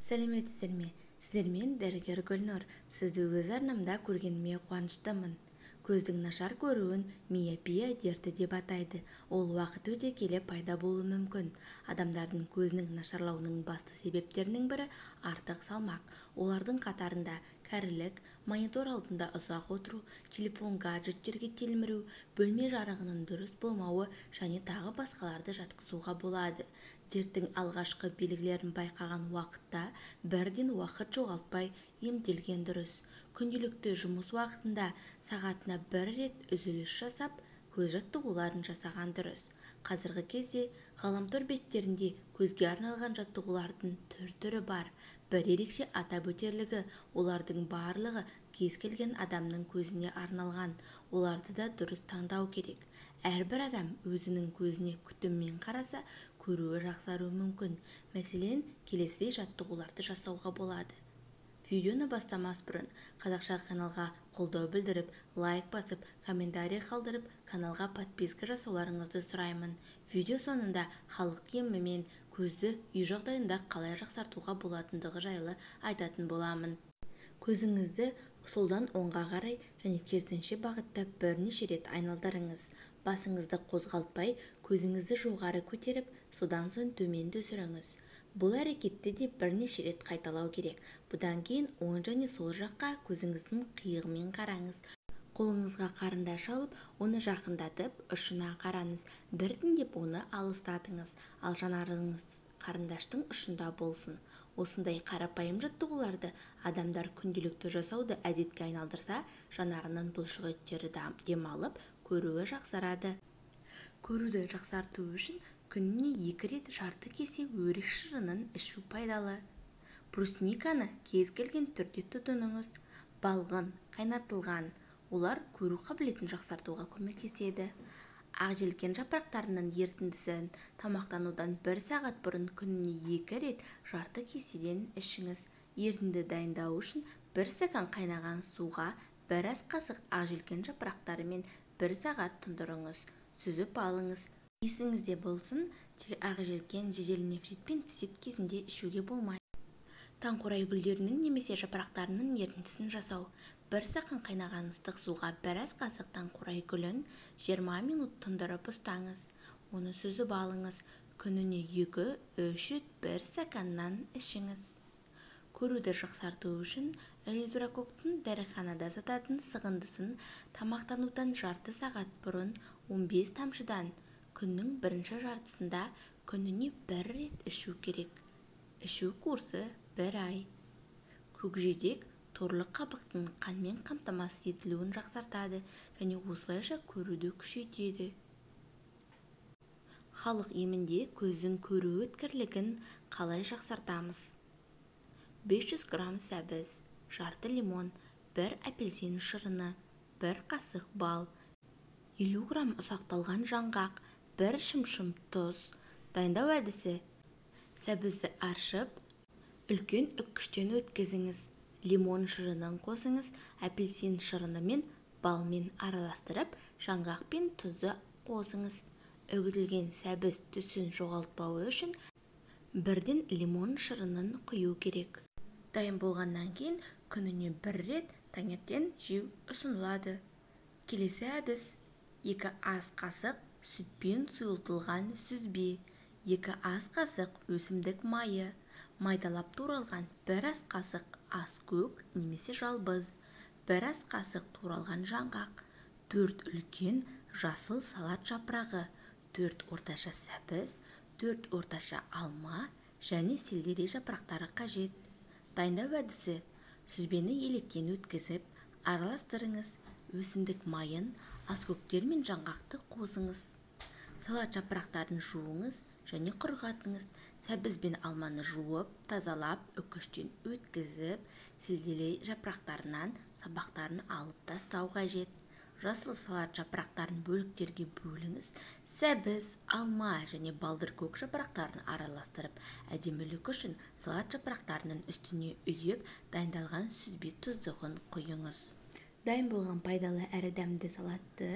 сәлеметсіздер ме? Сіздермен дәрігер Гүлнұр. Сізді өз арнамда көргеніме қуаныштымын. Көздің нашар көруін миопия дерті деп атайды. Ол уақыт өте келе пайда болуы мүмкін. Адамдардың көзінің нашарлауының басты себептерінің бірі артық салмақ. Олардың қатарында кәрілік, монитор алдында ұзақ отыру, телефон гаджеттерге телміру, бөлме жарығының дұрыс болмауы және тағы басқаларды жатқызуға болады. Дерттің алғашқы белгілерін байқаған уақытта бірден уақыт жоғалтпай емделген дұрыс. Күнделікті жұмыс уақытында сағатына бір рет үзіліс жасап, көз жаттығуларын жасаған дұрыс. Қазіргі кезде ғаламтор беттерінде көзге арналған жаттығулардың түрі бар. Бір ерекше атап өтерлігі, олардың барлығы кез келген адамның көзіне арналған. Оларды да дұрыс таңдау керек. Әрбір адам өзінің көзіне күтіммен қараса, көруі жақсаруы мүмкін. Мәселен, келесідей жаттығуларды жасауға болады. Видеоны бастамас бұрын қазақша каналға қолдау білдіріп, лайк басып, комментарий қалдырып, каналға подписка жасауларыңызды сұраймын. Видео соңында халық емімен көзді үй жағдайында қалай жақсартуға болатындығы жайлы айтатын боламын. Көзіңізді солдан оңға қарай және керісінше бағытта бірнеше рет айналдырыңыз. Басыңызды қозғалтпай, көзіңізді жоғары көтеріп, содан соң төмен түсіріңіз. Бұл әрекетті де бірнеше рет қайталау керек. Бұдан кейін оң және сол жаққа көзіңіздің қиығымен қараңыз. Қолыңызға қарындаш алып, оны жақындатып, ұшына қараңыз. Біртіндеп оны алыстатыңыз, ал жанарыңыз қарындаштың ұшында болсын. Осындай қарапайым жаттығуларды адамдар күнделікті жасауды әдетке айналдырса, жанарының бұлшықеттері демалып, көруі жақсарады. Көруді жақсарту үшін күніне 2 рет жарты кесе өрік шырынын ішу пайдалы. Брусниканы кез келген түрде тұтыныңыз. Балғын, қайнатылған. Олар көру қабілетін жақсартуға көмектеседі. Ақжелкен жапырақтарының ерітіндісін тамақтанудан 1 сағат бұрын күніне 2 рет жарты кеседен ішіңіз. Ерітінді дайындау үшін 1 стакан қайнаған суға 1 ас қасық ақжелкен жапырақтары мен 1 сағат тұндырыңыз. Сүзіп алыңыз. Есіңізде болсын, тек ақжелкен жедел нефритпен тісет кезінде ішуге болмайды. Таңқурай гүлдерінің немесе жапырақтарының ерітіндісін жасау. 1 стакан қайнаған ыстық суға 1 ас қасық таңқурай гүлін 20 минут тұндырып ұстаңыз. Оны сүзіп алыңыз. Күніне 2-3 рет 1 стаканнан ішіңіз. Көруді жақсарту үшін элитурококтың дәріханада сататын сығындысын тамақтанудан жарты сағат бұрын 15 тамшыдан күннің бірінші жартысында күніне 1 рет ішу керек. Ішу курсы 1 ай. Көкжидек торлы қабықтың қанмен қамтамасыз етілуін жақсартады және осылайша көруді күшейтеді. Халық емінде көздің көру өткірлігін қалай жақсартамыз? 500 грамм сәбіз, жарты лимон, 1 апельсин шырыны, 1 қасық бал, 50 грамм ұсақталған жаңғақ, 1 шымшым тұз. Дайындау әдісі: сәбізді аршып, үлкен үккіштен өткізіңіз. Лимон шырынын қосыңыз, апельсин шырыны мен балмен араластырып, жаңғақ пен тұзды қосыңыз. Үгітілген сәбіз түсін жоғалтпауы үшін бірден лимон шырынын құю керек. Дайын болғаннан кейін күніне 1 рет таңертең жеу ұсынылады. Келесі әдіс: 2 ас қасық сүтпен сұйылтылған сүзбе, 2 ас қасық өсімдік майы, майдалап туралған 1 ас қасық аскөк немесе жалбыз, 1 ас қасық туралған жаңғақ, 4 үлкен жасыл салат жапырағы, 4 орташа сәбіз, 4 орташа алма және селдерей жапырақтары қажет. Дайындау әдісі: сүзбені електен өткізіп, араластырыңыз. Өсімдік майын, аскөктер мен жаңғақты қосыңыз. Салат жапырақтарын жуыңыз және құрғатыңыз. Сәбіз бен алманы жуып, тазалап, үккіштен өткізіп, селдерей жапырақтарынан сабақтарын алып тастау қажет. Жасыл салат жапырақтарын бөліктерге бөліңіз. Сәбіз, алма және балдыр көк жапырақтарын араластырып, әдемілік үшін салат жапырақтарының үстіне үйіп, дайындалған сүзбе тұздығын құйыңыз. Дайын болған пайдалы әрі дәмді салатты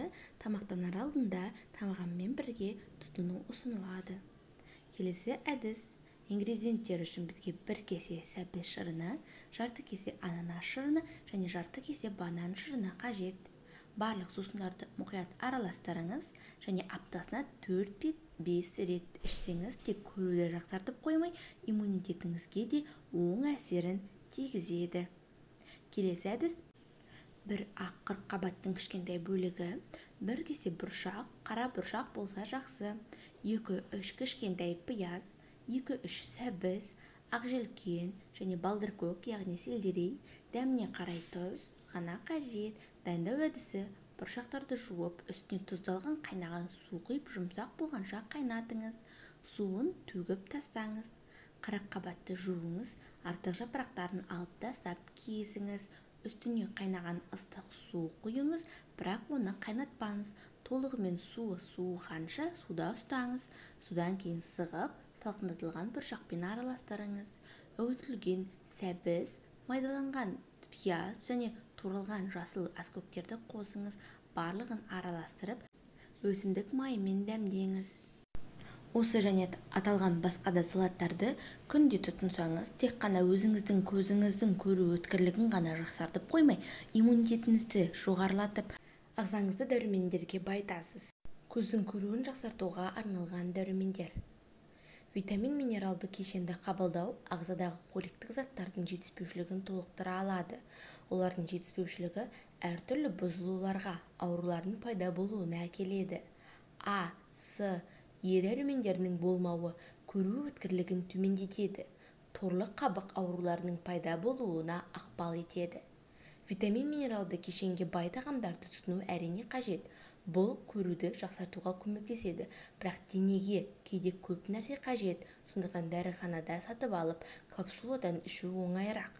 тамақтанар алдында тамағымен бірге тұтыну ұсынылады. Келесі әдіс: Ингредиенттер үшін бізге 1 кесе сәбіз шырыны, жарты кесе ананас шырыны және жарты кесе банан шырыны қажет. Барлық сусындарды мұқият араластырыңыз және аптасына 4-5 рет ішсеңіз тек көруді жақсартып қоймай, иммунитетіңізге де оң әсерін тигізеді. Келесі әдіс: бір ақ қырыққабаттың кішкентай бөлігі, 1 кесе бұршақ, қара бұршақ болса жақсы, 2-3 кішкентай пияз, 2-3 сәбіз, ақжелкен және балдыркөк, яғни сельдерей, дәміне қарай тұз ғана қажет. Дайындау әдісі: бұршақтарды жуып, үстіне тұздалған қайнаған су құйып, жұмсақ болғанша қайнатыңыз. Суын төгіп тастаңыз. Қырыққабатты жуыңыз, артық жапырақтарын алып тастап кесіңіз. Үстіне қайнаған ыстық су құйыңыз, бірақ оны қайнатпаңыз. Толығымен суы суығанша суда ұстаңыз. Судан кейін сығып, салқындатылған бұршақпен араластырыңыз. Үгітілген сәбіз, майдаланған пияз және турылған жасыл аскөктерді қосыңыз. Барлығын араластырып, өсімдік майымен дәмдеңіз. Осы және аталған басқа да салаттарды күнде тұтынсаңыз, тек қана өзіңіздің көзіңіздің көру өткірлігін ғана жақсартып қоймай, иммунитетіңізді жоғарылатып, ағзаңызды дәрумендерге байтасыз. Көздің көруін жақсартуға арналған дәрумендер. Витамин минералды кешенді қабылдау ағзадағы қоректік заттардың жетіспеушілігін толықтыра алады. Олардың жетіспеушілігі әртүрлі бұзылуларға, аурулардың пайда болуына әкеледі. А, С, Е дәрумендерінің болмауы көру өткірлігін төмендетеді. Торлы қабық ауруларының пайда болуына ықпал етеді. Витамин минералды кешенге бай тағамдарды тұтыну әрине қажет. Бұл көруді жақсартуға көмектеседі, бірақ денеге кейде көп нәрсе қажет, сондықтан дәріханада сатып алып, капсуладан ішу оңайырақ.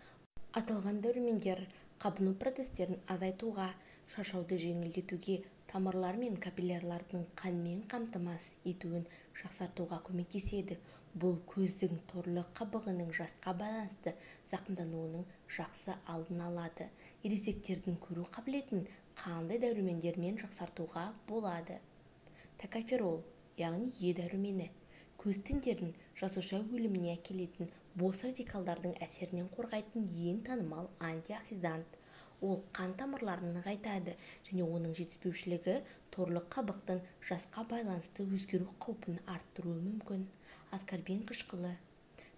Аталған дәрумендер қабыну процестерін азайтуға, шаршауды жеңілдетуге, тамырлар мен капиллярлардың қанмен қамтамасыз етуін жақсартуға көмектеседі. Бұл көздің торлы қабығының жасқа байланысты зақымдануының жақсы алдын алады. Ересектердің көру қабілетін қандай дәрумендермен жақсартуға болады? Токоферол, яғни Е дәрумені, көз тіндерін жасуша өліміне әкелетін бос радикалдардың әсерінен қорғайтын ең танымал антиоксидант. Ол қан тамырларын нығайтады және оның жетіспеушілігі торлы қабықтың жасқа байланысты өзгеру қаупін арттыруы мүмкін. Аскорбин қышқылы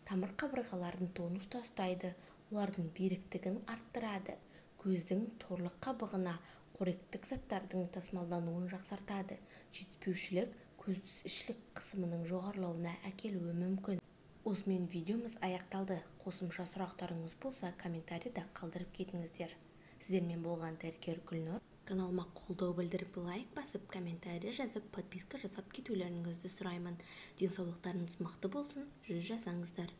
тамыр қабырғаларын тонуста ұстайды, олардың беріктігін арттырады. Көздің торлы қабығына қоректік заттардың тасымалдануын жақсартады. Жетіспеушілік көзішілік қысымының жоғарылауына әкелуі мүмкін. Осымен видеомыз аяқталды. Қосымша сұрақтарыңыз болса, комментарийда қалдырып кетіңіздер. Сіздермен болған дәрігер Гүлнұр. Каналыма қолдау білдіріп, лайк басып, комментарий жазып, подписка жасап кетулеріңізді сұраймын. Денсаулықтарыңыз мықты болсын, жүз жасаңыздар.